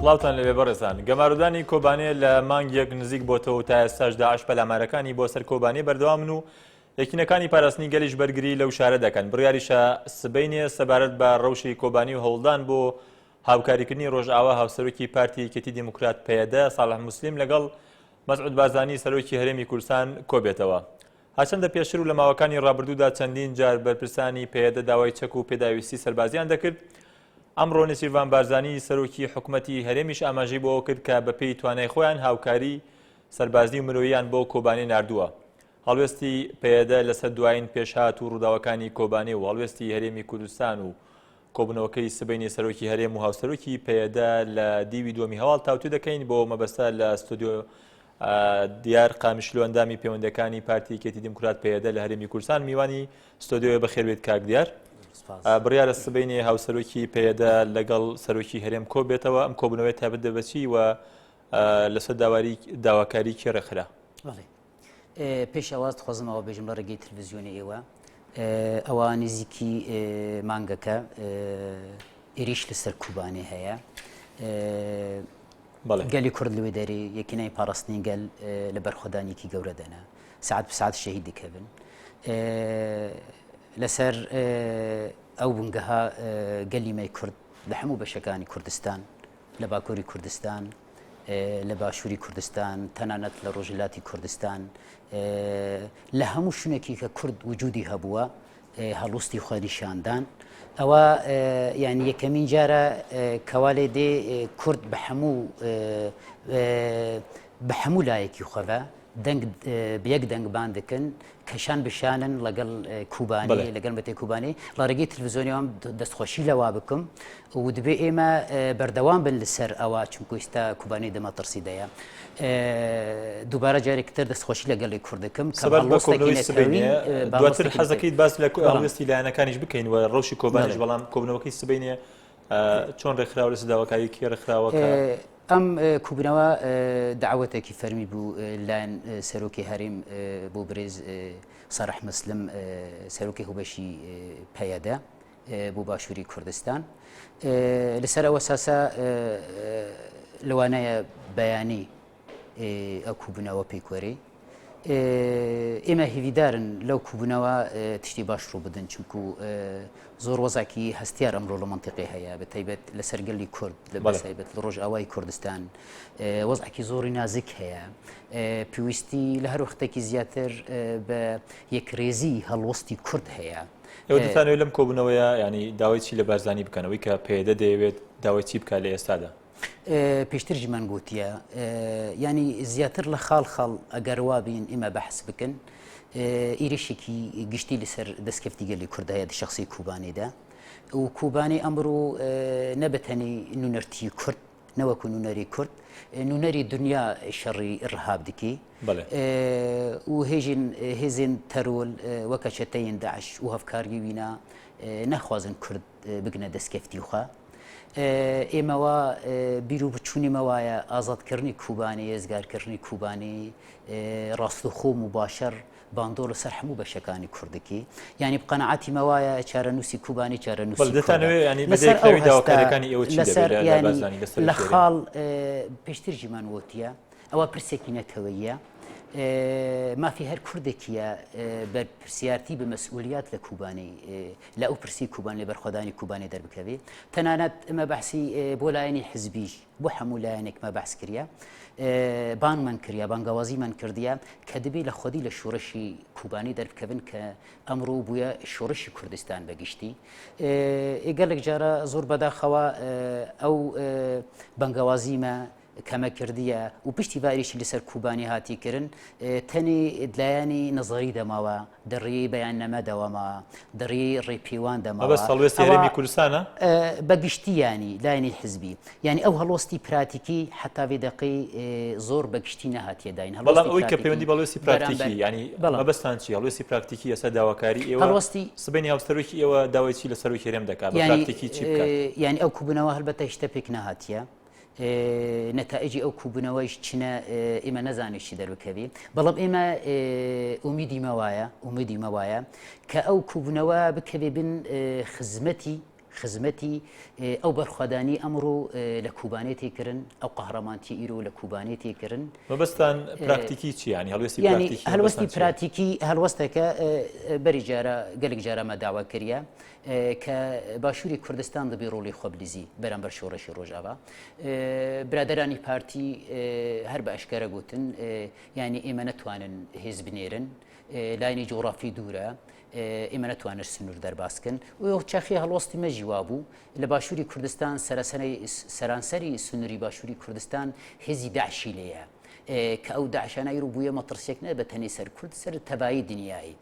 سڵاوتان لەوێ بەڕێزان گەمارودانی کۆبانێ لە مانگیەک نزیک بۆتەوە تا ئێستاش داعش پەلامارەکانی بۆ سەر کۆبانێ بەردەوامن و یەکینەکانی پاراستنی گەلیش بەرگری لەو شارە دەکەن بڕیاریشە سبەینێ سەبارەت بە ڕەوشی کۆبانی و هەوڵدان بۆ هاوکاریکردنی ڕۆژئاوا هاوسەرۆکی پارتی یەکێتی دیموکرات پێدە ساڵح موسلیم لەگەڵ مەسعود بارزانی سەرۆکی هەرێمی کوردستان کۆبێتەوە هەرچەندە پێشتر و لە ماوەکانی ڕابردوودا چەندین جار بەرپرسانی پێدە داوای چەک و پێداویستی سەربازیان دەکرد ئەمڕۆ نێچیروان بارزانی سەرۆکی حکوومەتی هەرێمیش ئاماژەی بۆ کرد کە بەپێی توانای خۆیان هاوکاری سەربازی و مرۆییان بۆ کۆبانێ ناردووە هەڵوێستی پێدە لەسەر دوایین پێشهات و ڕووداوەکانی کۆبانێ و هەڵوێستی هەرێمی کوردستان و کۆبوونەوەکەی سبەینی سەرۆکی هەرێم و هاوسەرۆکی پێدە لە دیوی دووەمی هەواڵ تاوتو دەکەین بۆ مەبەستە لە ستودیۆ دیار قامیشلو ئەندامی پەیوەندەکانی پارتی یەکێتی دیموکرات پێدە لە هەرێمی کوردستان میوانی ستودیۆ بەخێربێت کاک دیار بڕیارە سبەینێ هاوسەرۆکی پێدە لەگەڵ سەرۆکی هەرێم کۆبێتەوە ئەم کۆبوونەوەی تابەت دەبەچی و لەسەر داواکاری کێڕەخرا پێش ئەوە دخوازمەوە بێژم لە ڕێگەی تلڤیزیۆنی ئێوە ئەوە نزیکی مانگەکە ئێریش لەسەر کوبانێ هەیە گەلی کورد لەوێ دەری یەکینای پاراستنی گەل لە بەرخۆدانێکی گەورە دەنا سعات بسعات شەهید دەکەبن لەسەر ئەو بنگەها گەلی مای کورد لە هەموو بەشەکانی کوردستان لە باکووری کوردستان لە باشووری کوردستان تەنانەت لە ڕۆژهەلاتی کوردستان لە هەموو شوێنێکی کە کورد وجودی هەبووە هەڵوستی خۆنیشاندان ئەوە یعنی یەکەمین جارە کەوالێ دێ کورد بە هەموو لایەکی خۆڤە بەیەک دەنگبان دەکەن کەشان بشانن لەگەڵ کوبانی لەگەڵ بەتێ کوبانی لە ڕێگەی تلڤیزیۆنیەوەم دەستخۆشی لەوا بکەم و دەبێ ئێمە بەردەوام بن لەسەر ئەوە چونکە ئێستا کوبانی دەمەترسیدەیە دووبارە جارێکتر دەستخۆشی لەگەڵی کوردەکەم دواتر حەزەکەیت باس لە هەڵوێستی لایەنەکانیش بکەین و ڕەوشی کۆبانیش بەڵام کۆبنەوەکەی سبەینێ چۆن ڕێکخراوە لەسەر داواکاری کێ ڕێکخراوەکە ئەم کوبنەوە داوەتێکی فەرمی بوو لایەن سەرۆکی هەرێم بۆ برێز سەرح مسلم سەرۆکی هوبەشی پەیەدە بۆ باشووری کوردستان لەسەر ئەوە ساسە لەوانەیە بەیانی ئەو کوبنەوە پێیکۆرەی ئێمە هیویدارن لەو کوبنەوە تشتی باش ڕوو بدەن چونکو زۆر وەزاکی هەستیار ئەمڕۆ لە منتیقی هەیە بە تایبەت لەسەر گەلی کورد لە بەتایبەت لە ڕۆژئاوای کوردستان وەزعکی زۆری نازک هەیە پێویستی لە هەر وەختێکی زیاتر بە یەکڕێزی هەڵوەستی کورد هەیە ئێوە دەتانەوێت لەم کۆبوونەوەیە ینی داوای چی لە بارزانی بکەنەوەی کە پێدە دەیەوێت داوای چی بکات لە ئێستادا پێشتر ژمان گوتیە ینی زیاتر لە خاڵ ئەگەر وا بین ئێمە بەحس بکەن ئیرشێکی گشتی لەسەر دەستکەفتی گەلی کوردایە شخصی کوبانێدا و کوبانی ئەمڕۆ نەبەتەنی نونەرتی کورد نەوەکو نونەری کورد نونەری دنیا شەڕی ڕهاب دکی و هێزین تەرۆل وەکە چەتەین داعش و هەفکاری وینا نەخوازن کورد بگنە دەستکەفتی خوا ئێمەوە بیر و بچوونیمە وایە ئازادکردنی کوبانی ێزگارکردنی کوبانی ڕاستوخۆ مباشەر باندۆ لەسەر هەموو بەشەکانی کوردەکی ینی بقەنەعەتی مەوایە چارەنووسی کوبانی چارەنووسی لە خاڵ پێشتر ژیمان وتیە ئەوە پرسێکی نەتەوەیە مافی هەر کوردێکیە بەرپرسیارتی بە مەسئولیات لە کوبانی لە ئەو پرسی کوبان لە بەرخۆدانی کوبانی دەربکەوێت تەنانەت ئەمە بەحسی بۆ لایەنی حزبیش بۆ هەموو لایەنێکمە بەحس کردە بانمان کردیا بانگەوازیمان کردیا کە دەبێ لە خۆدی لە شۆڕشی کوبانی دەربکەون کە ئەمڕۆ بووە شۆڕشی کوردستان بەگشتی ئێگەلێک جارە زۆر بەداخەوە ئەو بانگەوازیمە کەمە کردیە و پشتی واریشی لەسەر کوبانی هاتیکردن تەنی لایەنی نەزەری دەماوە دەڕێی بەیان نەمە دەوامە دەڕێی ڕێپیوان دەماوە هەڵوێستی هەرێمی کوردستانە بەگشتی ینی لایەنی حزبی یعنی ئەو هەڵوەستی پراتیکی حتا وێدەقی زۆر بەگشتی نەهاتیەداین بەڵام ئەوەی کە پەیوەندی بەڵوێستی پراکتیکی ینی مەبەستان چی هەڵوێستی پراکتیکی ئێستا داواکاری ئێوە سبەینی هاوسەرۆکی ئێوە داوای چی لە سەرۆکی هەرێم دەکات بە پراکتیکی چی بکات یعنی ئەو کوبنەوە هەلبەتە شتە پێک نەهاتیە نەتائجی ئەو کوبنەوەیش چینە ئێمە نەزانێکی دەربکەوی بەڵام ئێمە ئومیدی مەوایە کە ئەو کوبنەوە بکەوێ بن خزمەتی ئەو بەرخوادانی ئەمڕۆ لە کوبانێ تێکردن ئەو قەهرەمانتی ئیرۆ لە کوبانێ تێکردن مەبەستان پراکتیکی چی ینی هەلوەستی پراتیکی هەلوەستەکە بەری جارە گەلێک جارەمە داوا کردە کە باشووری کوردستان دەبێ ڕۆڵی خۆبلیزی بەرامبەر شۆڕەشی ڕۆژاوا برادەرانی پارتی هەر بە ئەشکارە گوتن ینی ئێمە نەتوانن هێز بنێرن لاینی جغرافی دوورە ئێمە نەتوانر سنوور دەرباسکن و چاخی هەڵوەستی مەژیوا بوو لە باشووری کوردستان سەرانسەری سنووری باشووری کوردستان هێزی داعشی لەیە کە ئەو داعشانای ڕووبوویە مەترسێک نە بە تەنی سەر کورد سەر تەبایی دنیایی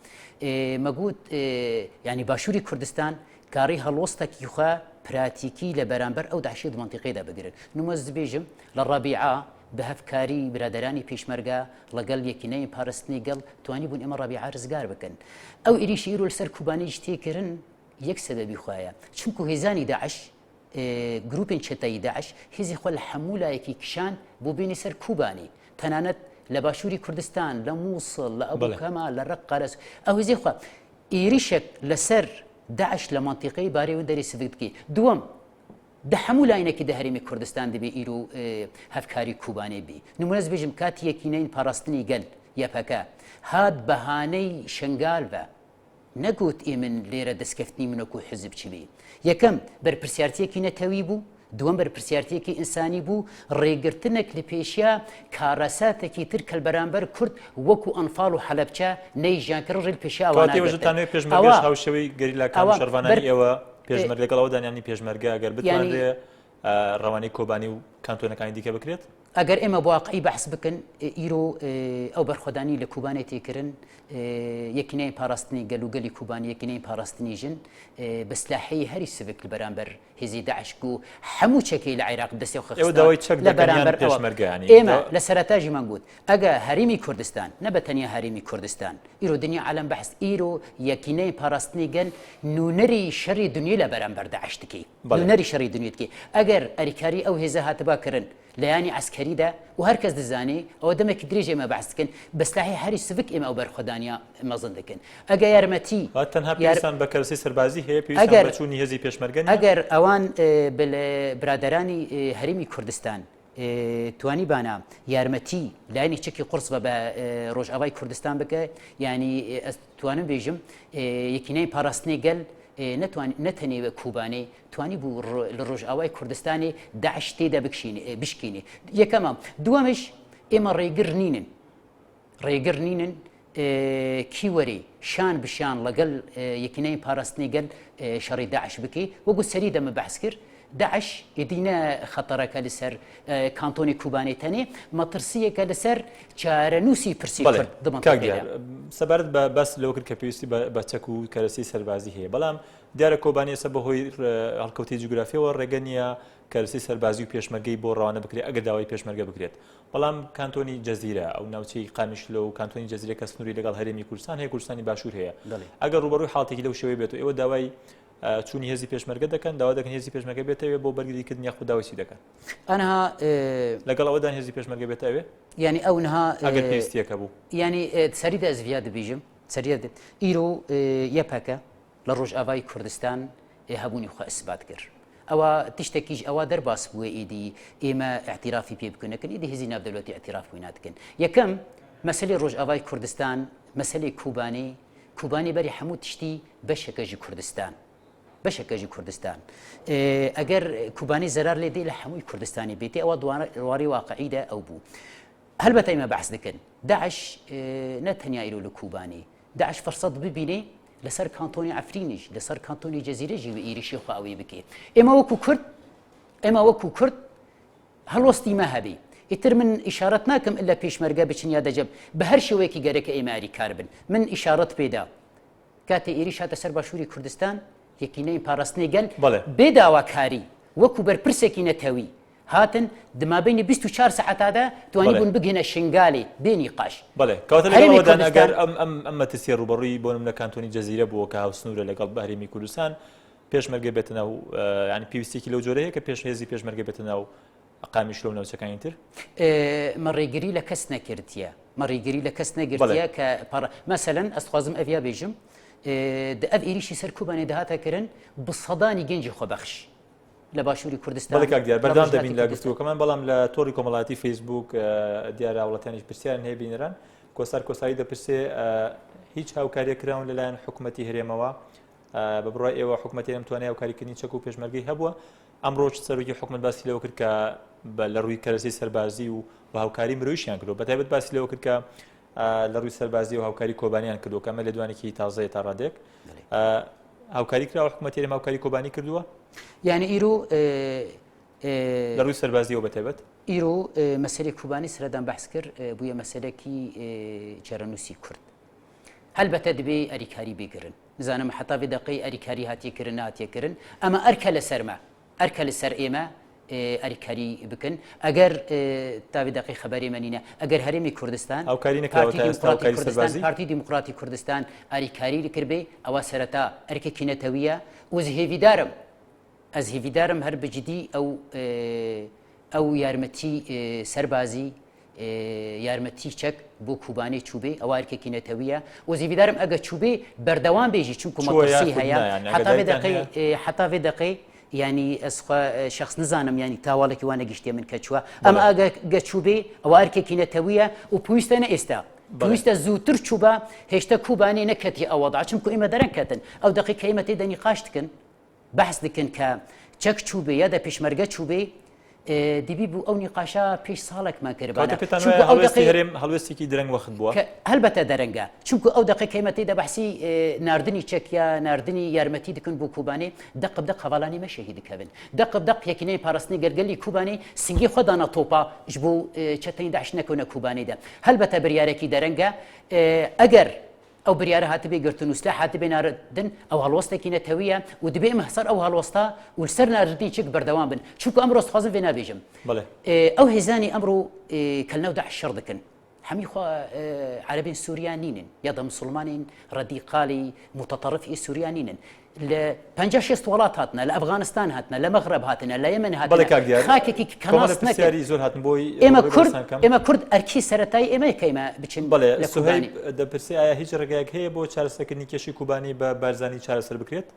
مەگوت ینی باشووری کوردستان کاری هەڵوەستێکی خوا پراتیکی لە بەرامبەر ئەو داعشی منتیقەیدا بگرن نمۆز دەبێژم لە ڕابیعا بە هەفکاری برادەرانی پێشمەرگە لەگەڵ یەکینەی پاراستنی گەڵ توانی بوون ئێمە ڕابیعا ڕزگار بکەن ئەو ئێریشی ئیرۆ لەسەر کوبانیش تێکردن یەک سەبەبی خوایە چونکو هێزانی داعش گروپین چەتایی داعش هێزی خۆ لە هەموو لایەکی کشان بۆ بینی سەر کوبانی تەنانەت لە باشووری کوردستان لە مووسڵ لە ئەبوکەما لە ڕق قارەس ئەو هێزی خۆ ئێریشێک لەسەر داعش لە منتیقەی بارەوە دەری سڤکتکی دووەم دە هەموو لاینێکی دە هەرێمی کوردستان دەبێ ئیرۆ هەفکاری کوبانێ بی نمونەز بێژم کاتی یەکینەین پاراستنی گەل یەپەکە هات بەهانەی شنگال بە نەگوت ئێمن لێرە دەستکەفتنی منۆک و حزب چی بی یەکەم بەرپرسیارتیەکی نەتەوی بوو دووەم بەرپرسیارتیەکی ئینسانی بوو ڕێگرتنێک لە پێشیا کارەساتێکی تر کە بەرامبەر کورد وەکو ئەنفاڵ و حەلەبچە نەیژیانکردن ڕێل پێشیاوانەوەژتانوێ پێشمەرگەش هاوشەوەی گەریلاکان شەڕوانانی ئێوە پێشمەرگەکەڵەوە دانیانی پێشمەرگە ئەگەر بتوانرێ ڕەوانەی کۆبانی و کانتۆنەکانی دیکە بکرێت ئەگەر ئێمە واقعی بەحس بکەن ئیرۆ ئەو بەرخۆدانی لە کوبانێ تێکردن یەکینەی پاراستنی گەلوگەلی کوبانی یەکینەی پاراستنی ژن بەسلاحەی هەری سڤک لە بەرامبەر هێزی داعش و هەموو چەکەی لە عێراق دەسێ و لە بەرامبەر پێشمەرگەیانی ئێمە لە سەرەتاژی مانگوت ئەگە هەریمی کوردستان نە بە تەنیا هەریمی کوردستان ئیرۆ دنیا عالەم بەحس ئیرۆ یەکینەی پاراستنی گەل نونەری شەڕی دنیا لە بەرامبەر داعش دکەی نونەری شەڕی دنیاتکی ئەگەر ئەریکاری ئەو هێزە هاتباکردن لەیانی عسکەریدا و هەر کەس دەزانێ ئەوە دەمێکی درێژ ئێمە بەحس دەکەن بەسلاحی هەری سڤک ئێمە ئەو بەرخۆدانیا مەزن دەکەن ئەگە یارمەتی تەنها پێویستان بە کەرسی سەربازی هەیە پێویستان بە چوونی هێزی پێشمەرگە ئەگەر ئەوان برادەرانی هەرێمی کوردستان توانی بانە یارمەتی لایەنی چەکی قورس بە ڕۆژئاوای کوردستان بکە ینی توانم بێژم یەکینەی پاراستنی گەل نەتەنێ کوبانێ توانی بوو لە ڕۆژئاوای کوردستانی داعش تێدا بشکینێ یەکەمە دووەمش ئێمە ڕێگر نینن کیوەری شان بشان لەگەڵ یەکینەی پاراستنی گەل شەڕی داعش بکەی وەگو سەری دەمە بەحس کرد داعش ئیدینە خەتەرەکە لەسەر کانتۆنی کوبانێ تەنێ مەترسیەکە لەسەر چارەنووسی پرسی کرد سەبارەت بە بەس لەوە کرد کە پێویستی بە چەک و کەرەسی سەربازی هەیە بەڵام دیارە کۆبانیە سە بەهۆی هەڵکەوتی جوگرافیەوە ڕێگە نییە کەرەسی سەربازی و پێشمەرگەی بۆ ڕەوانە بکرێت ئەگەر داوای پێشمەرگە بکرێت بەڵام کانتۆنی جەزیرە ئەو ناوچەی قامیشلۆ و کانتۆنی جەزیرە کە سنووری لەگەڵ هەرێمی کوردستان هەیە کوردستانی باشوور هەیە ئەگەر ڕوبەڕووی حاڵتێکی لەو شێوەیە بێت و ئێوە داوای چوونی هێزی پێشمەرگە دەکەن داوا دەکەن هێزی پێشمەرگە بێتەوێ بۆ بەرگریکردنی یاخود داوای دەکەن ئەنها لەگەڵ ئەوەدان هێزی پێشمەرگە بێتەوێ ینی ئەو نها ئەگەر پێویستیەکە بوو ینی سەریدا ئەزڤیا دەبیژم سەریە ئیرۆ یەپەکە لە ڕۆژئاوای کوردستان هەبوونی خۆ ئەسبات کرد ئەوە تشتێکیش ئەوە دەرباس بووە ئیدی ئێمە اعترافی پێ بکەنەکەن ئیدی هێزی ناودەوڵەتی اعتراف بووی ناتکەن یەکەم مەسەلەی ڕۆژئاوای کوردستان مەسەلەی کوبانی بەری هەموو تشتی بەشێکەژی کوردستان ئەگەر کوبانی زەرار لێ دێ لە هەمووی کوردستانی بێتی ئەوە دوواری واقعیدا ئەو بوو هەلبەتە ئێمە بەحس دەکەن داعش نەتەنیا ئیرۆ لە کوبانی داعش فەرسەت ببینێ لەسەر کانتۆنی ئەفرینیش لەسەر کانتۆنی جەزیرەژی و ئێریشی خواوی بکێ ئێمە وەکو کورد هەڵوەستی مە هەبێ ئیتر من ئیشارەت ناکەم ئللا پێشمەرگە بچین یا دەجەب بە هەر شێوەیەکی گەرەکە ئێمە ئاریکار بن من ئیشارەت پێدا کاتێ ئێریش هاتە سەر باشووری کوردستان یەکینەی پاراستنی گەل بێ داواکاری وەکو بەرپرسێکی نەتەوی هاتن دمابینی 24 ساعتادا توانی بوون بگهێنە شنگالێ بێنی قاش بەڵێ کەواتە لەوەدان ئەگەر ئەم مەترسیە ڕوبەڕووی بۆ نمونە کانتۆنی جەزیرە بووە کە هاوسنوورە لەگەڵ هەرێمی کوردستان پێشمەرگە بێتە ناو ینی پێویستێکی لەو جۆرەیە کە هێزی پێشمەرگە بێتە ناو قامیشلۆ و ناوچەکانی تر مەڕێگری لە کەس نەکردیە کە مەسەلەن ئەسخوازم ئەڤیا بێژم ئەv ئێریشی سەر کوبانێ داهاتەکردن بە سەدانی گەنجی خۆبەخش لە باشووری کوردستان. بەڵێ کاک دیار بەردام دەبین لە گفتووەکەمان، بەڵام لە تۆڕی کۆمەڵاتی فەیسبوک دیارە وڵاتیانیش پرسیارن هەیە بینێران کۆسار کۆسایی دەپرسێ هیچ هاوکاریەکراون لەلایەن حکوومەتی هەرێمەوە بە بڕای ئێوە حکوومەتی نەمتوانێت هاوکاریکردنی چەک و پێشمەرگەی هەبووە. ئەمڕۆ سەرۆکی حکوومەت باسی لەوە کرد کە لە ڕووی کەرەسەی سەربازی و هاوکاری مرۆیشیان کردو، بەتایبەت باسی لەوە کرد کە لە ڕووی سەربازی و هاوکاری کۆبانیان کردو کە ئەمە لە دوانێکی تازەیە تا ڕادێک هاوکاری کراوە حکوومەتی هەرێم هاوکاری کۆبانی کردووە، یعنی ئیرۆ لە ڕووی سەربازیەوە بەتایبەت ئیرۆ مەسەلەی کوبانی سەردان بەحث کرد بووە مەسەلەکی جێرەنووسی کورد. هەلبەتە دەبێ ئەریکاری بێگرن، نزانم حتا بێ دەقەی ئەریکاری هاتیەکردن ناتیەکردن، ئەمە ئەرکە لە سەرمە ئەرکە لەسەر ئێمە ئەریکاری بکەن. ئەگەر تاوی دقی خەبەری منینە ئەگەر هەرێمی کوردستان پارتی دیموکراتی کوردستان ئەریکاری کردبێ ئەوە سەرەتا ئەرکێکی نەتەویە وز هێویدارم ئەز هێویدارم هەر بجدی ئەو یارمەتی سەربازی یارمەتی چەک بۆ کوبانەی چوبێ ئەوە ئەرکێکی نەتەویە وەزیویدارم ئەگە چوبێ بەردەوام بێژی چونکو مەترسی هەیە حتا vê دقی ینی شخص نزانم ینی تاواڵێکی وانە گشتێ من کە چووە ئەمە ئەگە گەچوبێ ئەوە ئەرکێکی نەتەویە و پێویستە نە ئێستا پێویستە زووتر چوبە هێشتا کوبانی نەکەتی ئەوەدا چونکو ئێمە دەرەنکەتن ئەو دقی کە ئێمە تێدا نیقاش دکن بەحث دکن کە چەک چوبێ یا دە پێشمەرگە چوبێ دیبی بوو ئەو نیقاشە پێش ساڵێکمان کردبانە هەڵوێستێکی درەنگ وەخت بووە هەلبەتە دەرەنگە چونکو ئەو دقی کەیمە تێدا بەحسی ناردنی چەکیا ناردنی یارمەتی دکن بۆ کوبانێ دق بدق هەواڵانی مەشەهی دکەون دق بدق یەکینەی پاراستنی گەرگەلی کوبانی سنگی خۆدانە تۆپا ژ بۆ چەتەی داعش نەکەونە کوبانەیدا هەلبەتە بریارێکی دەرەنگە ئەگەر ئەو بریارە هاتبێ گرتن و سلاح هاتبێ ناردن ئەو هەڵوەستێکی نەتەویە و دەبێ ئێمە هەسەر ئەو هەڵوەستا و سەر ناردنی چێک بەردەوام بن چونکو ئەمڕۆ خوازم وێ نابێژم ئەو هێزانی ئەمڕۆ کەلنەو داعش شەڕ دەکەن هەمی عەرەبین سووریا نینن یا دە مسلمانین ڕەدیقالی متەطەرفی سووریا نینن لە 56 وڵات هاتنە لە ئەفغانستان هاتنە لە مەغرب هاتنە لە یەمەن هاتنە خاکێکی کەناس نەکرد زۆر هاتن بۆی ئێمە کورد ئەرکی سەرەتایی ئێمە کەیمە بچین لە سوهەیب دەپرسێ ئایا هیچ ڕێگایەک هەیە بۆ چارەسەرکردنی کێشی کوبانی بە بارزانی چارەسەر بکرێت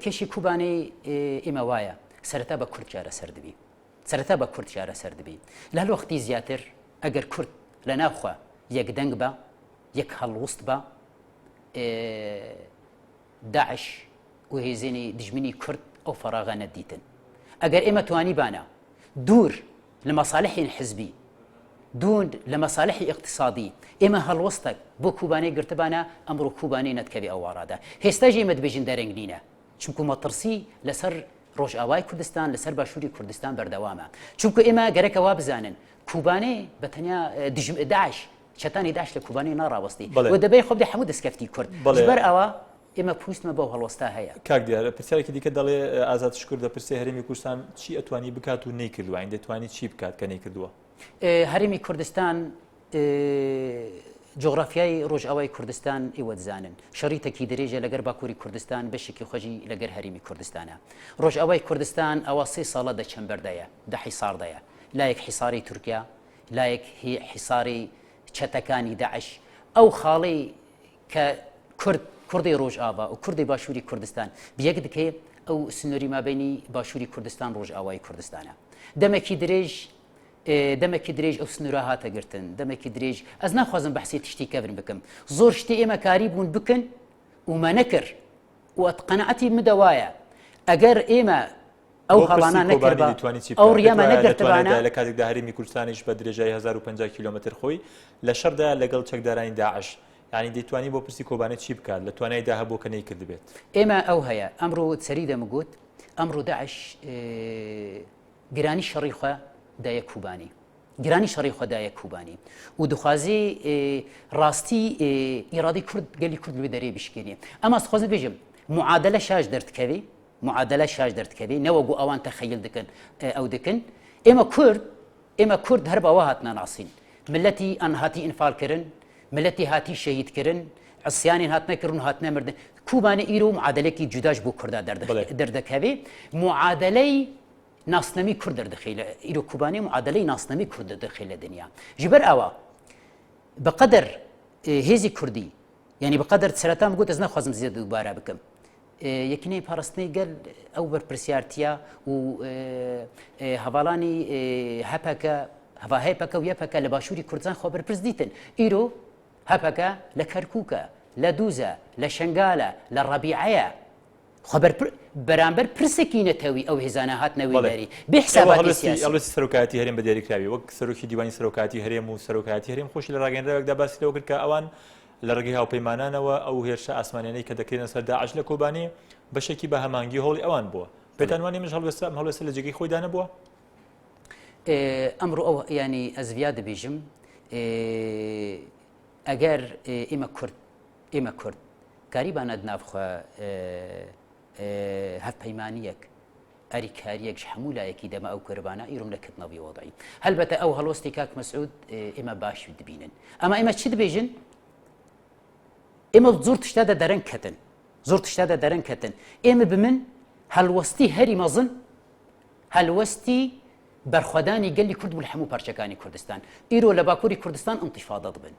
کێشی کوبانی ئێمە وایە سەرەتا بە کورد چارەسەر دەبی سەرەتا بە کورد چارەسەر دەبی لە وەختی زیاتر ئەگەر کورد لە ناوخوا یەک دەنگ بە یەک هەڵوست بە داعش و هێزێنی دژمنی کورد ئەو فەراغە نەدیتن ئەگەر ئێمە توانی بانە دوور لە مەساڵحی حزبی دوور لە مەساڵحی اقتصادی ئێمە هەڵوەستێک بۆ کوبانەی گرتبانە ئەمڕۆ کوبانەی نەتکەوی ئەوواڕادا هێستاژ ئێمە دەبێژین دەرەنگ نینە چونکو مەترسی لەسەر ڕۆژئاوای کوردستان لەسەر باشووری کوردستان بەردەوامە چونکو ئێمە گەرەکەوا بزانن کوبانێ بەتەنیا داعش چەتانی داعش لە کوبانەی ناڕاوەستی و دەبێ خۆبدە هەموو دەستکەفتی کورد بەر ئەوە ئێمە پوستمە بەو هەڵوەستا هەیە کاک دیارە پرسیارێکی دیکە دەڵێ ئازاد شکر دەپرسێ هەرێمی کوردستان چی ئەتوانی بکات و نەیکردووە ئین دەتوانی چی بکات کە نەیکردووە هەرێمی کوردستان جغرافیای ڕۆژئاوای کوردستان ئێوە دەزانن شەریتێکی درێژە لەگەر باکووری کوردستان بەشێکی خۆشی لەگەر هەرێمی کوردستانە ڕۆژئاوای کوردستان ئەوە 3 ساڵە دە چەمبەردەیە دە حیساردەیە لایەک حیساری تورکیا لایەک حیساری چەتەکانی داعش ئەو خاڵی کە کوردی ڕۆژئاوا و کوردی باشووری کوردستان بەیەک دکێ ئەو سنووری مابینی باشووری کوردستان ڕۆژئاوای کوردستانە دەمێکی درێژ ئەو سنوورە هاتە گرتن دەمێکی درێژ ئەس ناخوازم بەحسی تشتی کەون بکەم زۆر شتی ئێمە کاری بوون بکەن ومە نەکرد و قەنەعەتی مدەوایە ئەگەر ئێمە ئەو هەڵانە نەکردبا ئەو ڕیامە نەگرتبانە لە کاتێکدا هەرێمی کوردستانیش بە درێژای 1050 کیلومتر خۆی لە شەردا لەگەڵ چەکدارانی داعش یعنی دەیتوانی بۆ پرسی کۆبانێت چی بکات لە توانایدا هەبوو کە نەیکرد بێت ئێمە ئەو هەیە ئەمڕۆ سەری دەمەگوت ئەمڕۆ داعش گرانی شەڕی خۆ دایە کوبانی گرانی شەڕی خۆدایە کوبانی و دخوازی ڕاستی ئیرادی کورد گەلی کورد لێ دەرێ بشکێنێ ئەمە سخوازم بێژم معادلە شاش دەردکەوێ معادلە شاش دەردکەوێ نەوەگو ئەوان تەخەیل دکن ئەو دکن ئێمە کورد هەر بەوە هاتنە ناسین ملەتی ئەن هاتی ئینفالکردن ملەتی هاتی شەهیدکردن عسیانی هاتنەکردن هاتنە مردن کوبانە ئیرۆ معادلێکی جوداش بۆ کوردا دەردەکەوێ معادلەی ناسنەمی کورد دەردەخی لە ئیرۆ کوبانی معادلەی ناسنەمی کورد دەردەخی لە دنیا ژبەر ئەوە بەقەدەر هێزی کوردی يعني بقدر سرطان بقول أزنا خوازم زيادة دوباره بكم یەکینەی پاراستنەی گەل ئەو بەرپرسیارتیە و هەواڵانی هەپەکە و یەپەکە لە باشووری کوردستان خۆ بەرپرس دیتن ئیرۆ هەپەکە لە کەرکووکە لە دووزە لە شنگالە لە ڕەبیعەیە بەرامبەر پرسێکی نەتەوی ئەو هێزانە هاتنەوەی داری بێحساباتی سیاسی ئەڵەتی سەرۆکایەتی هەرێم بەدیاریکراوی وەک سەرۆکی دیوانی سەرۆکایەتی هەرێم و سەرۆکایەتی هەرێم خۆشی لە ڕاگەیەندراوێکدا باسی لەوە کرد کە ئەوان لە ڕێگەی هاوپەیمانانەوە ئەو هێرشە ئاسمانیانەی کە دەکرێنە سەر داعش لە کۆبانێ بەشێکی بە هەمانگی هەوڵی ئەوان بووە پێتان وانێ منش هەڵوێستا لە جێگەی خۆی دانەبووە ئەمڕۆ ئەو ینی ئەزویا دەبێژم ئەگەر ئێمە کورد کاریبانە نافخوا هەفپەیمانیەک ئەریکاریەک هەموو لایەکی دەما ئەو کوربانە ئیرۆم لەکردنەوەی وەڵی هەلبەتە ئەو هەڵوەستی کاک مەسعود ئێمە باشی دەبینن ئەمە ئێمە چی دەبێژن ئێمە زۆر تشتادا دەرەنگ کەتن ئێمە بمن هەلوەستی هەری مەزن هەلوەستی بەرخوادانی گەلی کورد بوو لە هەموو پارچەکانی کوردستان ئیرۆ لە باکووری کوردستان ئینتیفادە دەبن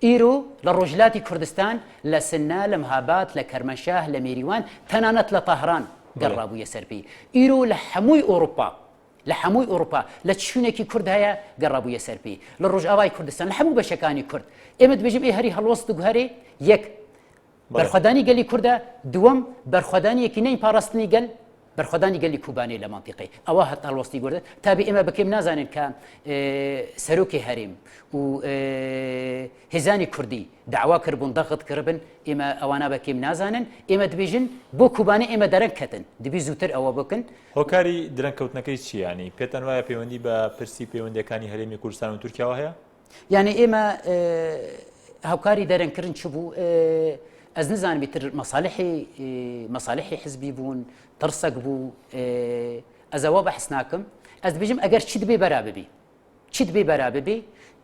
ئیرۆ لە ڕۆژلاتی کوردستان لە سنا لە مهابات لە کەرمەنشاه لە میریوان تەنانەت لە تەهران گەڕابوویە سەرپێی ئیرۆ لە هەمووی ئۆروپا لە چونێکی کورد هەیە گەڕابوویە سەرپێی لە ڕۆژئاوای کوردستان لە هەموو بەشەکانی کورد ئێمە دەبێژم هەری هەڵوەست دوگهەرێ یەک بەرخوادانی گەلی کووردە دووەم بەرخوادانیەکی نەی پاراستنی گەل بەرخوادانی گەلی کوبانێ لە مانتیقی ئەوە هەتا هەڵوەستی گوردە تابی ئێمە بکەم نازانین کە سەرۆکی هەرێم و هێزانی کوردی داوا کردبوون دەغت کردبن ئێمە ئەوانە بەکەم نازانن ئێمە دەبێژن بۆ کوبانێ ئێمە دەرەنگ کەتن دەبی زووتر ئەوە بکەن هۆکاری درەنگکەوتنەکەی چیانی پێتان وایە پەیوەندی بە پرسی پەیوەندیەکانی هەرێمی کوردستان و تورکیاوە هەیە یعنی ئێمە هاوکاری دەرەنگکردن چ بوو ئەس نزانم تر مەساڵحی حزبی بوون ترسەک بوو ئەزەوە بەحس ناکەم ئەس دەبێژم ئەگەر چیت بێ بەرا ببێ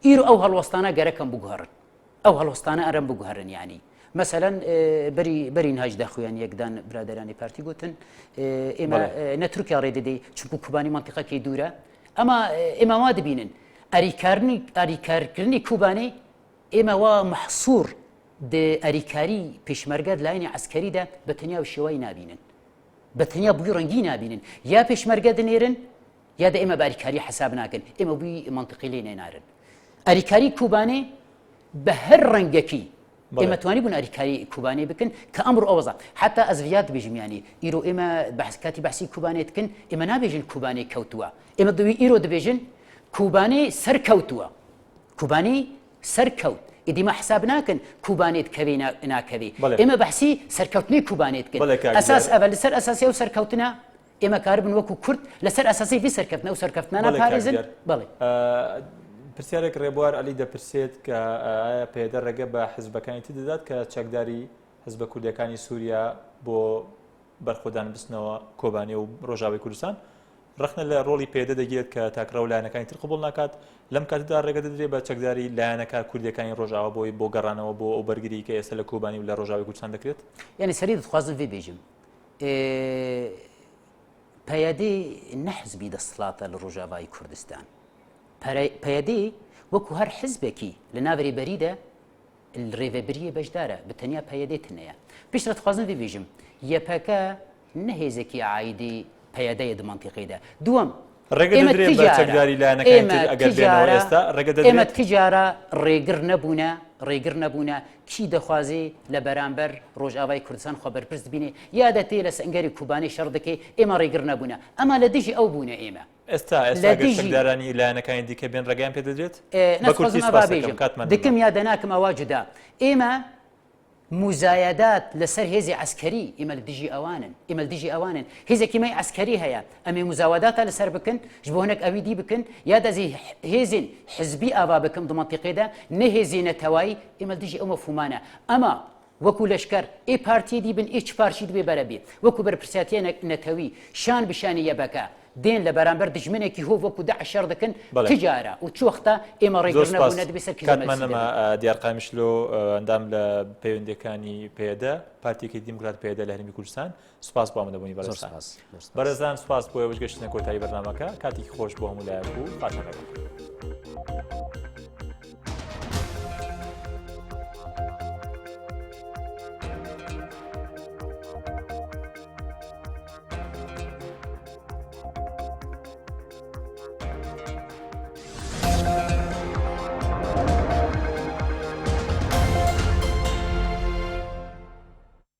ئیرۆ ئەو هەڵوەستانە گەرەکەم بگوهڕن ئەو هەڵوەستانە ئەرەم بگوهڕن ینی مەسەلەن بەرین هاج داخویان یەکدان برادرانی پارتی گوتن ئێمە نەتورکیا ڕێدەدەی چونکو کوبانی مانتیقەکەی دوورە ئەمە ئێمە وا دەبینن ئەریکارکردنی کوبانەی ئێمە وا مەحسوور ئەریکاری پێشمەرگەت لایەنی عەسکەریدا بە تەنیا و شێوەی نابینن بە تەنیا بووی ڕەنگی نابینن یا پێشمەرگە دەنێرن یا دە ئێمە باریکاری حساب ناکەن ئێمە بووی منطقی لێ نێنارن ئەریکاری کوبانێ بە هەر ڕەنگەکی ئێمە توانی بوون ئەریکاری کوبانێ بکەن کە ئەمڕۆ ئەوەزە حتا ئەزڤیات بێژمیانی ئیرۆ ئێمە کاتی بەحسی کوبانێت بکەن ئێمە نابێژن کوبانێ کەوتووە ئێمە دوی ئیرۆ دەبێژن کوبانێ سەرکەوتووە کوبانی سەرکەوت ئیدیمە حساب ناکەن کوبانێت کەوێ ناکەوێ ئێمە بەحسی سەرکەوتنی کوبانێت کرد ئەساس ئەوە لەسەر ئەساسی و سەرکەوتنە ئێمە کاربن وەکو کورد لەسەر ئەساسی وی سەرکەوتنە و سەرکەوتنانە پارێزن بەڵێ پرسیارێک ڕێبوار علی دەپرسێت کە ئایا پێدە ڕێگە بە حزبەکانی تی دەدات کە چەکداری حزبە کوردەکانی سووریا بۆ بەرخۆدان بستنەوە کۆبانێ و ڕۆژاوی کوردستان ڕخنە لە ڕۆڵی پێدە دەگێت کە تاکرا و لایەنەکانی تر قبول ناکات لەم کاتدا ڕێگە دەدرێت بە چەکداری لایەنەکە کوردەکانی ڕۆژاوە بۆی بۆ گەڕانەوە بۆ ئەو بەرگری کە ئێستا لە کۆبانی و لە ڕۆژاوی کوردستان دەکرێت یعنی سەری دەخوازم وێ بێژم پەیادەی نەحزبی دەسەڵاتە لە ڕۆژاوای کوردستان پەیادەی وەکو هەر حزبێکی لە ناوەری بەریدە ڕێڤەبریە بەشدارە بە تەنیا پەیادەی تنەیە پێش دەخوازم وێ بێژم یەپەکە نەهێزێکی عایدی پەیادەیە منتیقیدا دووەم ئێمە تجارە ڕێگر نەبوونە کی دەخوازێ لە بەرامبەر ڕۆژئاوای کوردستان خۆ بەرپرس بینێ یا دەتێ لە سەنگەری کوبانەی شەڕ دەکەی ئێمە ڕێگر نەبوونە ئەمە لە دژی ئەو بوونە ئێمە ئێستاگەردانی لایەنەکانی دیکە بێن ڕێگەیان پێ دەدرێت دکم یا دەناکەم ئەوا جودا ئێمە مزایدات لەسەر هێزی عسکەری ئێمە لە دژی ئەوانن هێزێکی مای عسکەری هەیە ئەمێ مزاواداتە لەسەر بکەن ژ بۆ هەنێک ئەوی دی بکەن یا دەزی هێزین حزبی ئاوا بکەم دمەنتیقیدا نەهێزی نەتەوایی ئێمە دژی ئەو مەفهومانە ئەمە وەکو لەشکەر ئێ پارتی دیبن ئێ چ پارچی دبێ بەرەبێت وەکو بەرپرسیاتیە نەتەوی شان بشانی یەبەکە دێن لە بەرامبەر دژمنێکی هۆ وەکو داعش شەڕ دەکەن تجارە و چوەختە ئێمە ڕێگر نەبوونە دەبێت سەر کاتمانەمە دیار قامشلۆ ئەندام لە پەیوەندیەکانی پێدە پارتیەکەی دیموکرات پێدە لە هەرێمی کوردستان سوپاس بۆ ئامادەبوونی بەرەزان سوپاس بۆ ئەوەش گەشتنە کۆتایی بەرنامەکە کاتێکی خۆش بۆ هەموو لایەک و فاتحە